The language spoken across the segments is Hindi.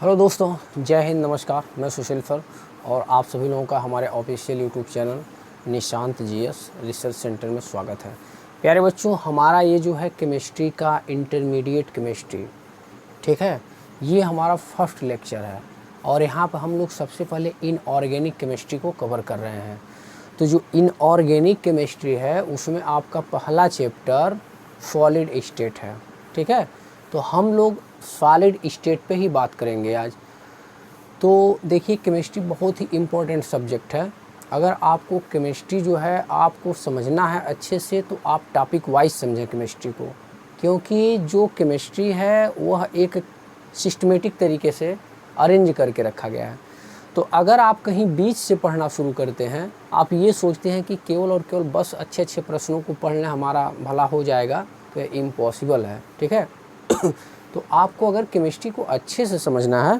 हेलो दोस्तों, जय हिंद, नमस्कार। मैं सुशील सर और आप सभी लोगों का हमारे official YouTube channel Nishant GS research centre में स्वागत है। प्यारे बच्चों, हमारा ये जो है केमिस्ट्री का इंटरमीडिएट केमिस्ट्री, ठीक है, ये हमारा फर्स्ट लेक्चर है और यहाँ पर हम लोग सबसे पहले इनऑर्गेनिक केमिस्ट्री को कवर कर रहे हैं। तो जो इनऑर्गेनिक केमिस्ट्री है उसमें आपका पहला चैप्टर सॉलिड स्टेट है, ठीक है। तो हम लोग सॉलिड स्टेट पे ही बात करेंगे आज। तो देखिए, केमिस्ट्री बहुत ही इम्पोर्टेंट सब्जेक्ट है। अगर आपको केमिस्ट्री जो है आपको समझना है अच्छे से तो आप टॉपिक वाइज समझें केमिस्ट्री को, क्योंकि जो केमिस्ट्री है वह एक सिस्टमेटिक तरीके से अरेंज करके रखा गया है। तो अगर आप कहीं बीच से पढ़ना शुरू करते हैं, आप ये सोचते हैं कि केवल और केवल बस अच्छे अच्छे प्रश्नों को पढ़ना हमारा भला हो जाएगा, तो ये इम्पॉसिबल है, ठीक है। तो आपको अगर केमिस्ट्री को अच्छे से समझना है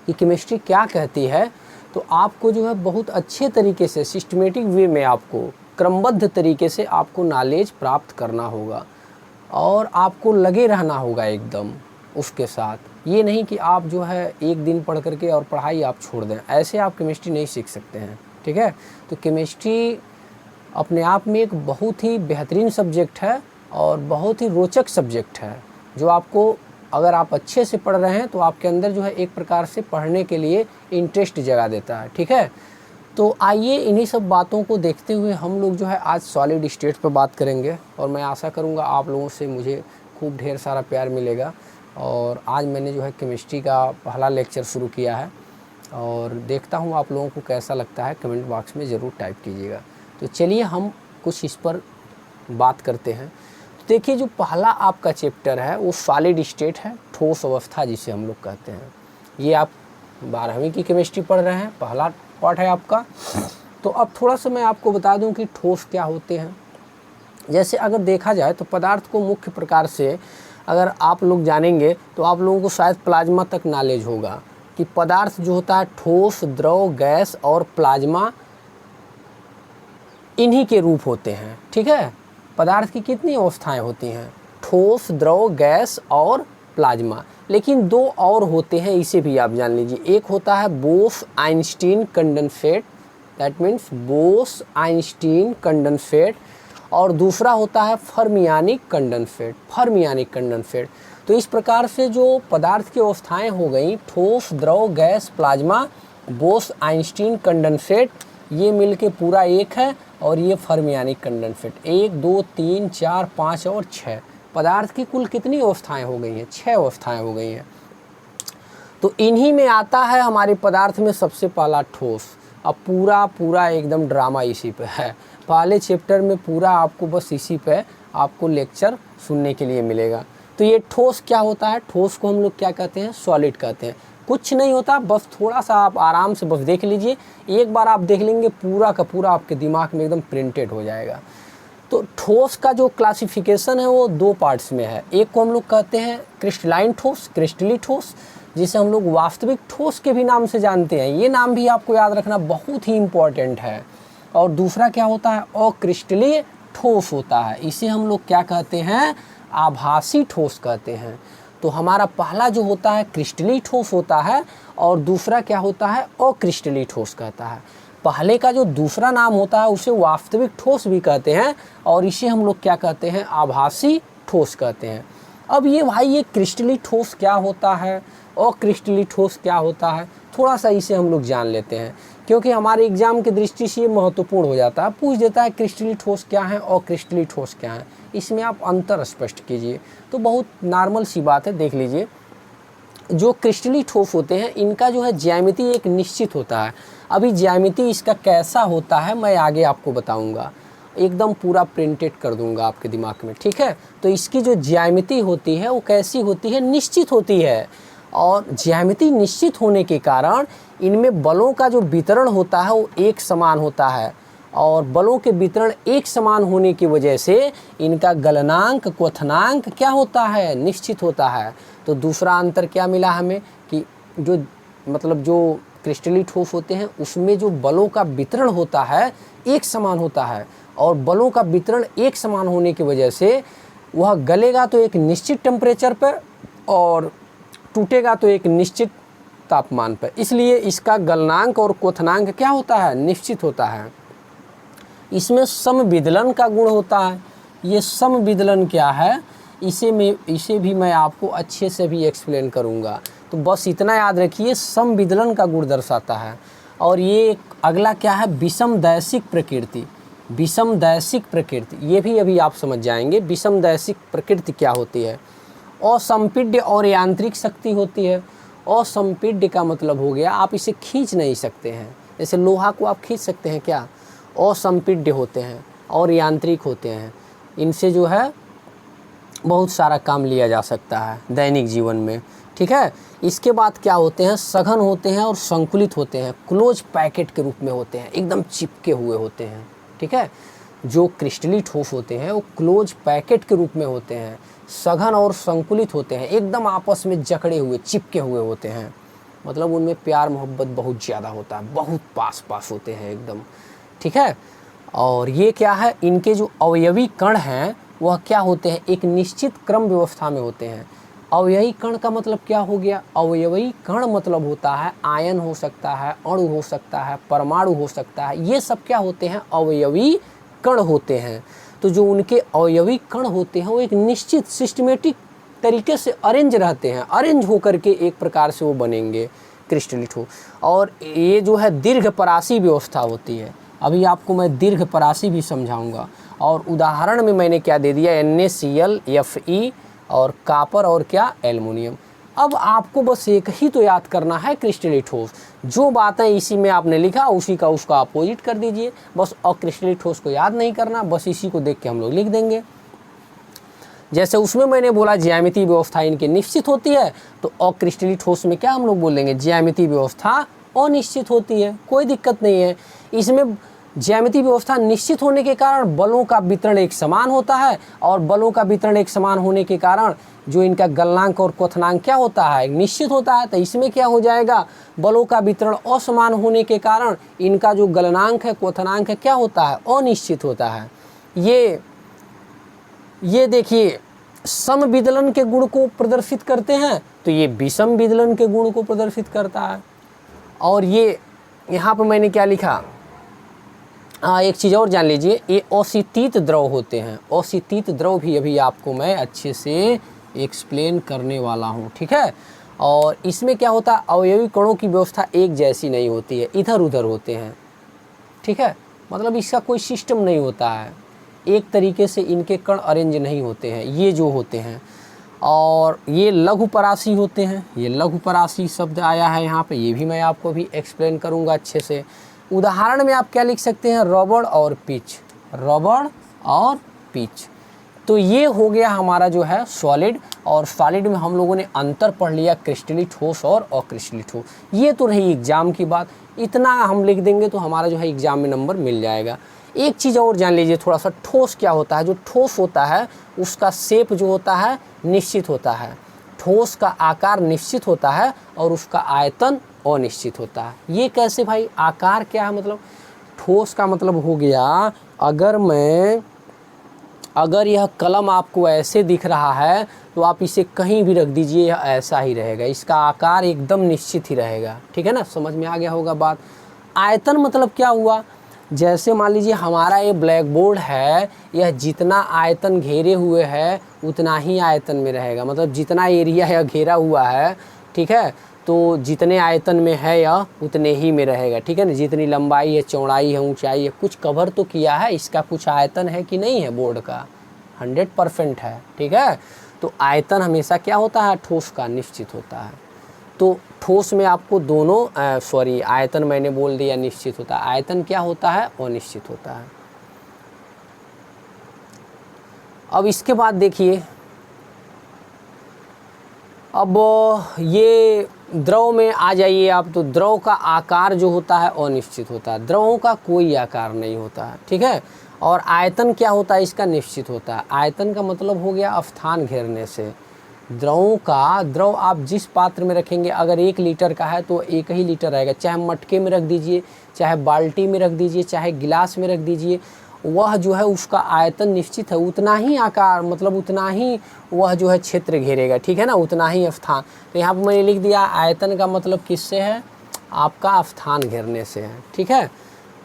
कि केमिस्ट्री क्या कहती है, तो आपको जो है बहुत अच्छे तरीके से सिस्टमेटिक वे में आपको क्रमबद्ध तरीके से आपको नॉलेज प्राप्त करना होगा और आपको लगे रहना होगा एकदम उसके साथ। ये नहीं कि आप जो है एक दिन पढ़ करके और पढ़ाई आप छोड़ दें, ऐसे आप केमिस्ट्री नहीं सीख सकते हैं, ठीक है। तो केमिस्ट्री अपने आप में एक बहुत ही बेहतरीन सब्जेक्ट है और बहुत ही रोचक सब्जेक्ट है, जो आपको अगर आप अच्छे से पढ़ रहे हैं तो आपके अंदर जो है एक प्रकार से पढ़ने के लिए इंटरेस्ट जगा देता है, ठीक है। तो आइए इन्हीं सब बातों को देखते हुए हम लोग जो है आज सॉलिड स्टेट पर बात करेंगे और मैं आशा करूँगा आप लोगों से मुझे खूब ढेर सारा प्यार मिलेगा। और आज मैंने जो है केमिस्ट्री का पहला लेक्चर शुरू किया है और देखता हूँ आप लोगों को कैसा लगता है, कमेंट बॉक्स में ज़रूर टाइप कीजिएगा। तो चलिए हम कुछ इस पर बात करते हैं। देखिए, जो पहला आपका चैप्टर है वो सॉलिड स्टेट है, ठोस अवस्था जिसे हम लोग कहते हैं। ये आप 12वीं की केमिस्ट्री पढ़ रहे हैं, पहला पार्ट है आपका। तो अब थोड़ा सा मैं आपको बता दूं कि ठोस क्या होते हैं। जैसे अगर देखा जाए तो पदार्थ को मुख्य प्रकार से अगर आप लोग जानेंगे तो आप लोगों को शायद प्लाज्मा तक नॉलेज होगा कि पदार्थ जो होता है ठोस, द्रव, गैस और प्लाज्मा, इन्हीं के रूप होते हैं, ठीक है। पदार्थ की कितनी अवस्थाएं होती हैं? ठोस, द्रव, गैस और प्लाज्मा। लेकिन दो और होते हैं, इसे भी आप जान लीजिए। एक होता है Bose-Einstein condensate, that means Bose-Einstein condensate, और दूसरा होता है फर्मियानिक कंडेंसेट, फर्मियानिक कंडेंसेट। तो इस प्रकार से जो पदार्थ की अवस्थाएं हो गई ठोस, द्रव, गैस, प्लाज्मा, बोस-आइंस्टीन कंडेंसेट, ये मिलके पूरा एक है और ये फर्मियानिक कंडेंसेट। 1, 2, 3, 4, 5 और 6 पदार्थ की कुल कितनी अवस्थाएं हो गई हैं? 6 अवस्थाएं हो गई हैं। तो इन्हीं में आता है हमारे पदार्थ में सबसे पहला ठोस। अब पूरा एकदम ड्रामा इसी पे है। पहले चैप्टर में पूरा आपको बस इसी पे आपको लेक्चर सुनने के लिए मिलेगा। तो ये ठोस क्या होता है? ठोस को हम लोग क्या कहते हैं? सॉलिड कहते हैं। कुछ नहीं होता, बस थोड़ा सा आप आराम से बस देख लीजिए। एक बार आप देख लेंगे पूरा का पूरा आपके दिमाग में एकदम प्रिंटेड हो जाएगा। तो ठोस का जो क्लासिफिकेशन है वो 2 पार्ट्स में है। एक को हम लोग कहते हैं क्रिस्टलाइन ठोस, क्रिस्टली ठोस, जिसे हम लोग वास्तविक ठोस के भी नाम से जानते हैं। ये नाम भी आपको याद रखना बहुत ही इम्पोर्टेंट है। और दूसरा क्या होता है? अक्रिस्टलीय ठोस होता है। इसे हम लोग क्या कहते हैं? आभासी ठोस कहते हैं। तो हमारा पहला जो होता है क्रिस्टली ठोस होता है और दूसरा क्या होता है? अक्रिस्टली ठोस कहता है। पहले का जो दूसरा नाम होता है उसे वास्तविक ठोस भी कहते हैं और इसे हम लोग क्या कहते हैं? आभासी ठोस कहते हैं। अब ये भाई, ये क्रिस्टली ठोस क्या होता है, अक्रिस्टली ठोस क्या होता है, थोड़ा सा इसे हम लोग जान लेते हैं, क्योंकि हमारे एग्जाम की दृष्टि से ये महत्वपूर्ण हो जाता है। पूछ देता है क्रिस्टली ठोस क्या है और क्रिस्टली ठोस क्या है, इसमें आप अंतर स्पष्ट कीजिए। तो बहुत नॉर्मल सी बात है, देख लीजिए। जो क्रिस्टली ठोस होते हैं इनका जो है ज्यामिति एक निश्चित होता है। अभी ज्यामिति इसका कैसा होता है मैं आगे आपको बताऊंगा, एकदम पूरा प्रिंटेड कर दूंगा आपके दिमाग में, ठीक है। तो इसकी जो ज्यामिति होती है वो कैसी होती है? निश्चित होती है। और ज्यामिति निश्चित होने के कारण इनमें बलों का जो वितरण होता है वो एक समान होता है और बलों के वितरण एक समान होने की वजह से इनका गलनांक, क्वथनांक क्या होता है? निश्चित होता है। तो दूसरा अंतर क्या मिला हमें कि जो क्रिस्टली ठोस होते हैं उसमें जो बलों का वितरण होता है एक समान होता है और बलों का वितरण एक समान होने की वजह से वह गलेगा तो एक निश्चित टेम्परेचर पर और टूटेगा तो एक निश्चित तापमान पर, इसलिए इसका गलनांक और क्वथनांक क्या होता है, निश्चित होता है। इसमें समविदलन का गुण होता है। ये समविदलन क्या है, इसे भी मैं आपको अच्छे से भी एक्सप्लेन करूँगा। तो बस इतना याद रखिए, समविदलन का गुण दर्शाता है। और ये अगला क्या है, विषमदैशिक प्रकृति। विषमदैशिक प्रकृति ये भी अभी आप समझ जाएंगे। विषमदैशिक प्रकृति क्या होती है, असंपीड्य और यांत्रिक शक्ति होती है। असंपीड्य का मतलब हो गया आप इसे खींच नहीं सकते हैं, जैसे लोहा को आप खींच सकते हैं क्या, असंपीड्य होते हैं और यांत्रिक होते हैं। इनसे जो है बहुत सारा काम लिया जा सकता है दैनिक जीवन में, ठीक है। इसके बाद क्या होते हैं, सघन होते हैं और संकुलित होते हैं, क्लोज पैकेट के रूप में होते हैं, एकदम चिपके हुए होते हैं, ठीक है। जो क्रिस्टली ठोस होते हैं वो क्लोज पैकेट के रूप में होते हैं, सघन और संकुलित होते हैं, एकदम आपस में जकड़े हुए चिपके हुए होते हैं। मतलब उनमें प्यार मोहब्बत बहुत ज़्यादा होता है, बहुत पास पास होते हैं एकदम, ठीक है। और ये क्या है, इनके जो अवयवी कण हैं वह क्या होते हैं, एक निश्चित क्रम व्यवस्था में होते हैं। अवयवी कण का मतलब क्या हो गया, अवयवी कण मतलब होता है आयन हो सकता है, अणु हो सकता है, परमाणु हो सकता है, ये सब क्या होते हैं, अवयवी कण होते हैं। तो जो उनके अवयवी कण होते हैं वो एक निश्चित सिस्टमेटिक तरीके से अरेंज रहते हैं, अरेंज होकर के एक प्रकार से वो बनेंगे क्रिस्टली ठोस। और ये जो है दीर्घ परासी व्यवस्था होती है। अभी आपको मैं दीर्घ परासी भी समझाऊंगा। और उदाहरण में मैंने क्या दे दिया, NaCl, Fe और कापर और क्या, एल्युमिनियम। अब आपको बस एक ही तो याद करना है, क्रिस्टली ठोस। जो बातें इसी में आपने लिखा उसी का उसका अपोजिट कर दीजिए, बस। और क्रिस्टली ठोस को याद नहीं करना, बस इसी को देख के हम लोग लिख देंगे। जैसे उसमें मैंने बोला ज्यामितीय व्यवस्था इनकी निश्चित होती है, तो अक्रिस्टली ठोस में क्या हम लोग बोलेंगे, ज्यामितीय व्यवस्था अनिश्चित होती है। कोई दिक्कत नहीं है इसमें। ज्यामितीय व्यवस्था निश्चित होने के कारण बलों का वितरण एक समान होता है, और बलों का वितरण एक समान होने के कारण जो इनका गलनांक और क्वथनांक क्या होता है, निश्चित होता है। तो इसमें क्या हो जाएगा, बलों का वितरण असमान होने के कारण इनका जो गलनांक है, क्वथनांक है, क्या होता है, अनिश्चित होता है। ये देखिए समविदलन के गुण को प्रदर्शित करते हैं, तो ये विषम विदलन के गुण को प्रदर्शित करता है। और ये यहाँ पर मैंने क्या लिखा, एक चीज़ और जान लीजिए, ये अशीतित द्रव होते हैं। अशीतित द्रव भी अभी आपको मैं अच्छे से एक्सप्लेन करने वाला हूँ, ठीक है। और इसमें क्या होता है, अवयवी कणों की व्यवस्था एक जैसी नहीं होती है, इधर उधर होते हैं, ठीक है। मतलब इसका कोई सिस्टम नहीं होता है, एक तरीके से इनके कण अरेंज नहीं होते हैं ये जो होते हैं। और ये लघु परासी होते हैं, ये लघु परासी शब्द आया है यहाँ पे, ये भी मैं आपको भी एक्सप्लेन करूँगा अच्छे से। उदाहरण में आप क्या लिख सकते हैं, रबड़ और पिच, रबड़ और पिच। तो ये हो गया हमारा जो है सॉलिड। और सॉलिड में हम लोगों ने अंतर पढ़ लिया, क्रिस्टली ठोस और अक्रिस्टली ठोस। ये तो रही एग्जाम की बात, इतना हम लिख देंगे तो हमारा जो है एग्जाम में नंबर मिल जाएगा। एक चीज़ और जान लीजिए थोड़ा सा, ठोस क्या होता है, जो ठोस होता है उसका शेप जो होता है निश्चित होता है, ठोस का आकार निश्चित होता है और उसका आयतन अनिश्चित होता है। ये कैसे भाई, आकार क्या है, मतलब ठोस का मतलब हो गया, अगर यह कलम आपको ऐसे दिख रहा है तो आप इसे कहीं भी रख दीजिए, यह ऐसा ही रहेगा, इसका आकार एकदम निश्चित ही रहेगा, ठीक है ना, समझ में आ गया होगा बात। आयतन मतलब क्या हुआ, जैसे मान लीजिए हमारा ये ब्लैक बोर्ड है, यह जितना आयतन घेरे हुए है उतना ही आयतन में रहेगा, मतलब जितना एरिया यह घेरा हुआ है, ठीक है, तो जितने आयतन में है यह उतने ही में रहेगा, ठीक है ना। जितनी लंबाई है, चौड़ाई है, ऊंचाई है, कुछ कवर तो किया है, इसका कुछ आयतन है कि नहीं है, बोर्ड का 100% है, ठीक है। तो आयतन हमेशा क्या होता है, ठोस का निश्चित होता है। तो ठोस में आपको दोनों आयतन मैंने बोल दिया निश्चित होता है, आयतन क्या होता है, अनिश्चित होता है। अब इसके बाद देखिए, अब ये द्रव में आ जाइए आप, तो द्रव का आकार जो होता है अनिश्चित होता है, द्रवों का कोई आकार नहीं होता है, ठीक है। और आयतन क्या होता है, इसका निश्चित होता है। आयतन का मतलब हो गया स्थान घेरने से। द्रव आप जिस पात्र में रखेंगे, अगर 1 लीटर का है तो 1 ही लीटर रहेगा, चाहे मटके में रख दीजिए, चाहे बाल्टी में रख दीजिए, चाहे गिलास में रख दीजिए, वह जो है उसका आयतन निश्चित है, उतना ही आकार मतलब उतना ही वह जो है क्षेत्र घेरेगा, ठीक है ना, उतना ही स्थान। तो यहाँ पर मैंने लिख दिया आयतन का मतलब किससे है, आपका स्थान घेरने से है, ठीक है।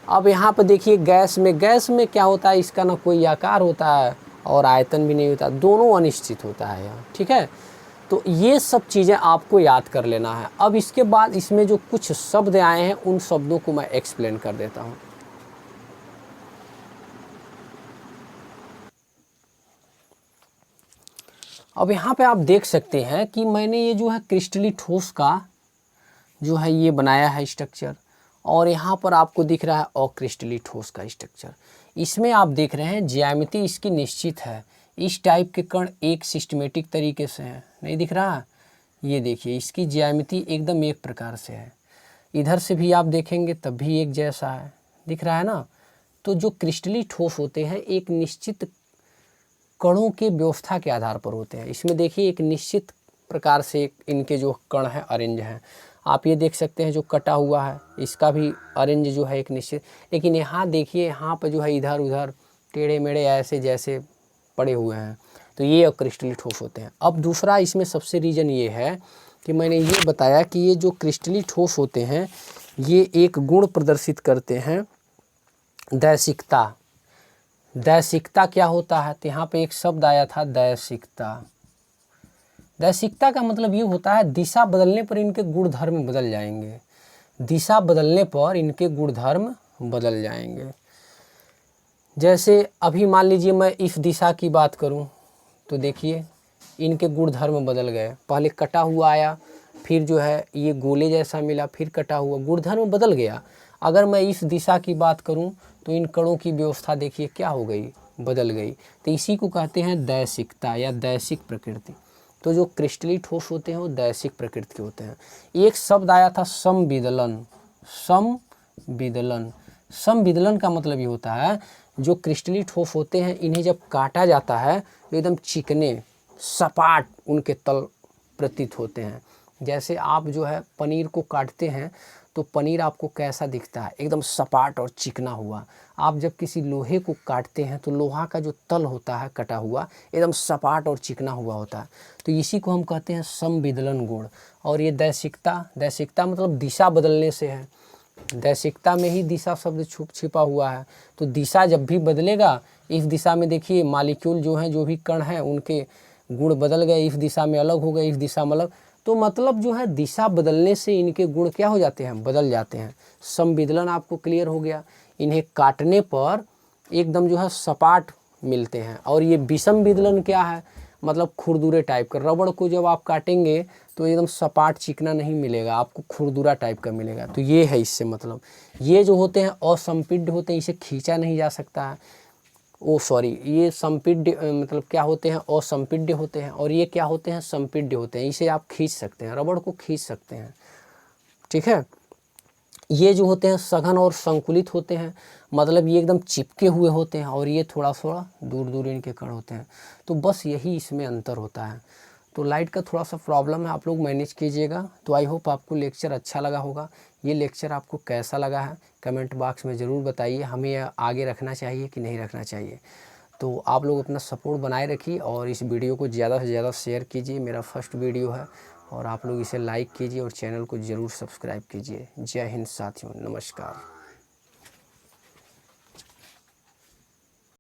अब यहाँ पर देखिए गैस में क्या होता है, इसका ना कोई आकार होता है और आयतन भी नहीं होता, दोनों अनिश्चित होता है यहाँ, ठीक है। तो ये सब चीज़ें आपको याद कर लेना है। अब इसके बाद इसमें जो कुछ शब्द आए हैं उन शब्दों को मैं एक्सप्लेन कर देता हूँ। अब यहाँ पे आप देख सकते हैं कि मैंने ये जो है क्रिस्टली ठोस का जो है ये बनाया है स्ट्रक्चर, और यहाँ पर आपको दिख रहा है अक्रिस्टली ठोस का स्ट्रक्चर। इसमें आप देख रहे हैं ज्यामिति इसकी निश्चित है, इस टाइप के कण एक सिस्टमेटिक तरीके से हैं, नहीं दिख रहा, ये देखिए इसकी ज्यामिति एकदम एक प्रकार से है। इधर से भी आप देखेंगे तब भी एक जैसा है, दिख रहा है ना। तो जो क्रिस्टली ठोस होते हैं एक निश्चित कणों के व्यवस्था के आधार पर होते हैं। इसमें देखिए एक निश्चित प्रकार से इनके जो कण हैं अरेंज हैं, आप ये देख सकते हैं जो कटा हुआ है इसका भी अरेंज जो है एक निश्चित, लेकिन यहाँ देखिए यहाँ पर जो है इधर उधर टेढ़े मेढ़े ऐसे जैसे पड़े हुए हैं, तो ये क्रिस्टली ठोस होते हैं। अब दूसरा इसमें सबसे रीज़न ये है कि मैंने ये बताया कि ये जो क्रिस्टली ठोस होते हैं ये एक गुण प्रदर्शित करते हैं, दैशिकता। दैशिकता क्या होता है, तो यहाँ पे एक शब्द आया था दैशिकता। दैशिकता का मतलब ये होता है दिशा बदलने पर इनके गुणधर्म बदल जाएंगे, दिशा बदलने पर इनके गुणधर्म बदल जाएंगे। जैसे अभी मान लीजिए मैं इस दिशा की बात करूं तो देखिए इनके गुणधर्म बदल गए, पहले कटा हुआ आया, फिर जो है ये गोले जैसा मिला, फिर कटा हुआ, गुणधर्म बदल गया। अगर मैं इस दिशा की बात करूं तो इन कणों की व्यवस्था देखिए क्या हो गई, बदल गई। तो इसी को कहते हैं दैशिकता या दैशिक प्रकृति। तो जो क्रिस्टली ठोस होते हैं वो दैशिक प्रकृति के होते हैं। एक शब्द आया था समविदलन। समविदलन, समविदलन का मतलब ये होता है जो क्रिस्टली ठोस होते हैं इन्हें जब काटा जाता है तो एकदम चिकने सपाट उनके तल प्रतीत होते हैं। जैसे आप जो है पनीर को काटते हैं तो पनीर आपको कैसा दिखता है, एकदम सपाट और चिकना हुआ। आप जब किसी लोहे को काटते हैं तो लोहा का जो तल होता है कटा हुआ एकदम सपाट और चिकना हुआ होता है। तो इसी को हम कहते हैं समविदलन गुण। और ये दैशिकता, दैशिकता मतलब दिशा बदलने से है, दैशिकता में ही दिशा शब्द छिपा हुआ है। तो दिशा जब भी बदलेगा, इस दिशा में देखिए मालिक्यूल जो हैं जो भी कण हैं उनके गुण बदल गए, इस दिशा में अलग हो गए, इस दिशा में अलग, तो मतलब जो है दिशा बदलने से इनके गुण क्या हो जाते हैं, बदल जाते हैं। समविदलन आपको क्लियर हो गया। इन्हें काटने पर एकदम जो है सपाट मिलते हैं। और ये विषम विदलन क्या है, मतलब खुरदुरे टाइप का। रबड़ को जब आप काटेंगे तो एकदम सपाट चिकना नहीं मिलेगा, आपको खुरदुरा टाइप का मिलेगा। तो ये है इससे मतलब, ये जो होते हैं असंपिड्ड होते हैं, इसे खींचा नहीं जा सकता है। ये संपिड्ड मतलब क्या होते हैं, असंपिड्ड होते हैं, और ये क्या होते हैं, संपिड्ड होते हैं। इसे आप खींच सकते हैं, रबड़ को खींच सकते हैं, ठीक है। ये जो होते हैं सघन और संकुलित होते हैं, मतलब ये एकदम चिपके हुए होते हैं, और ये थोड़ा थोड़ा दूर दूर इनके कण होते हैं। तो बस यही इसमें अंतर होता है। तो लाइट का थोड़ा सा प्रॉब्लम है, आप लोग मैनेज कीजिएगा। तो आई होप आपको लेक्चर अच्छा लगा होगा। ये लेक्चर आपको कैसा लगा है कमेंट बॉक्स में ज़रूर बताइए, हमें आगे रखना चाहिए कि नहीं रखना चाहिए। तो आप लोग अपना सपोर्ट बनाए रखिए और इस वीडियो को ज़्यादा से ज़्यादा शेयर कीजिए। मेरा फर्स्ट वीडियो है और आप लोग इसे लाइक कीजिए और चैनल को ज़रूर सब्सक्राइब कीजिए। जय हिंद साथियों, नमस्कार।